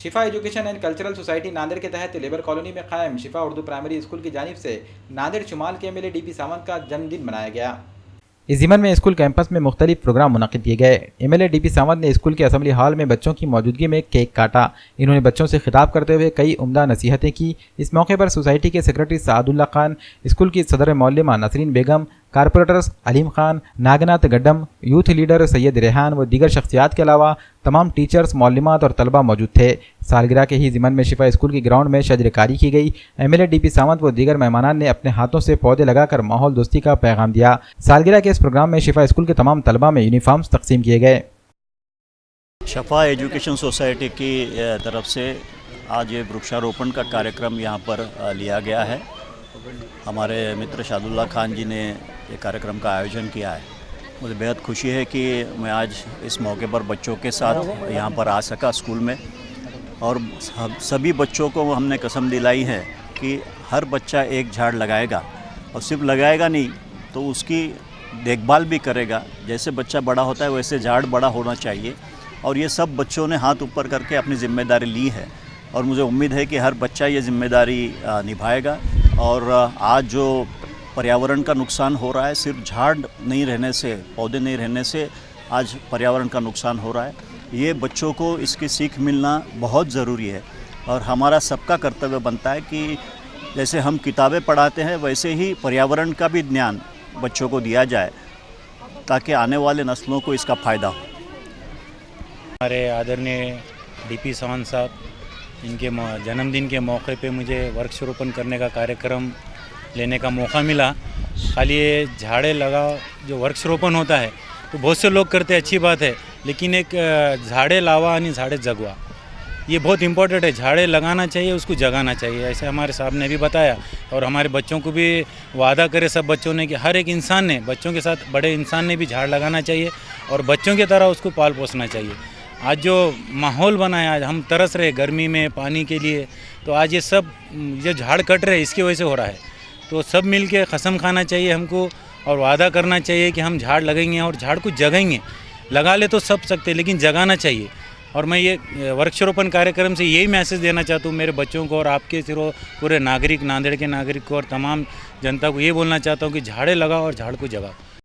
Shifa education and cultural society Nanded के तहत labour colony में कायम शिफा उर्दू प्राइमरी स्कूल की जानिब से नांदेड़ शुमाल के एमएलए डीपी सावंत का जन्मदिन मनाया गया। इस ज़िमन में स्कूल कैंपस में मुख्तलिफ प्रोग्राम मुनक़िद किए गए। एमएलए डीपी सावंत ने स्कूल के असेंबली हॉल में बच्चों की मौजूदगी में केक काटा। इन्होंने बच्चों से खिताब करते हुए कई उम्दा नसीहतें की। इस मौके पर सोसाइटी के सेक्रेटरी सादुल्ला खान, स्कूल की सदर मौलमा Nasreen Begum, corporators Aleem Khan, Nagnath Gaddam, youth leader Syed Rehan व दीगर शख्सियात के अलावा तमाम टीचर्स, मौलमात और तलबा मौजूद थे। सालगिरह के ही ज़िमन में शिफा स्कूल की ग्राउंड में शजरकारी की गई। एमएलए डीपी सावंत व दीगर मेहमानान ने अपने हाथों से पौधे लगाकर माहौल दोस्ती का पैगाम दिया। सालगिरह के इस प्रोग्राम में शिफा स्कूल के तमाम तलबा में यूनिफॉर्म्स तकसीम किए गए। शिफा एजुकेशन सोसाइटी की तरफ से आज ये वृक्षारोपण का कार्यक्रम यहाँ पर लिया गया है। हमारे मित्र शादुल्ला खान जी ने ये कार्यक्रम का आयोजन किया है। मुझे बेहद खुशी है कि मैं आज इस मौके पर बच्चों के साथ यहाँ पर आ सका स्कूल में, और सभी बच्चों को हमने कसम दिलाई है कि हर बच्चा एक झाड़ लगाएगा, और सिर्फ लगाएगा नहीं तो उसकी देखभाल भी करेगा। जैसे बच्चा बड़ा होता है वैसे झाड़ बड़ा होना चाहिए, और ये सब बच्चों ने हाथ ऊपर करके अपनी ज़िम्मेदारी ली है, और मुझे उम्मीद है कि हर बच्चा ये ज़िम्मेदारी निभाएगा। और आज जो पर्यावरण का नुकसान हो रहा है, सिर्फ झाड़ नहीं रहने से, पौधे नहीं रहने से आज पर्यावरण का नुकसान हो रहा है। ये बच्चों को इसकी सीख मिलना बहुत ज़रूरी है, और हमारा सबका कर्तव्य बनता है कि जैसे हम किताबें पढ़ाते हैं वैसे ही पर्यावरण का भी ज्ञान बच्चों को दिया जाए, ताकि आने वाले नस्लों को इसका फ़ायदा हो। हमारे आदरणीय डीपी सावंत साहब, इनके जन्मदिन के मौके पे मुझे वृक्षारोपण करने का कार्यक्रम लेने का मौका मिला। खाली ये झाड़े लगाओ, जो वृक्षारोपण होता है तो बहुत से लोग करते हैं, अच्छी बात है, लेकिन एक झाड़े लावा आणि झाड़े जगवा, ये बहुत इम्पोर्टेंट है। झाड़े लगाना चाहिए, उसको जगाना चाहिए, ऐसे हमारे साहब ने भी बताया। और हमारे बच्चों को भी वादा करे सब बच्चों ने कि हर एक इंसान ने, बच्चों के साथ बड़े इंसान ने भी झाड़ लगाना चाहिए और बच्चों की तरह उसको पाल पोसना चाहिए। आज जो माहौल बना है, आज हम तरस रहे गर्मी में पानी के लिए, तो आज ये सब जो झाड़ कट रहे इसकी वजह से हो रहा है। तो सब मिल के कसम खाना चाहिए हमको, और वादा करना चाहिए कि हम झाड़ लगाएंगे और झाड़ को जगाएंगे। लगा ले तो सब सकते, लेकिन जगाना चाहिए। और मैं ये वृक्षारोपण कार्यक्रम से यही मैसेज देना चाहता हूँ मेरे बच्चों को, और आपके सिर्फ पूरे नागरिक, नांदेड़ के नागरिक को और तमाम जनता को ये बोलना चाहता हूँ कि झाड़ें लगाओ और झाड़ को जगाओ।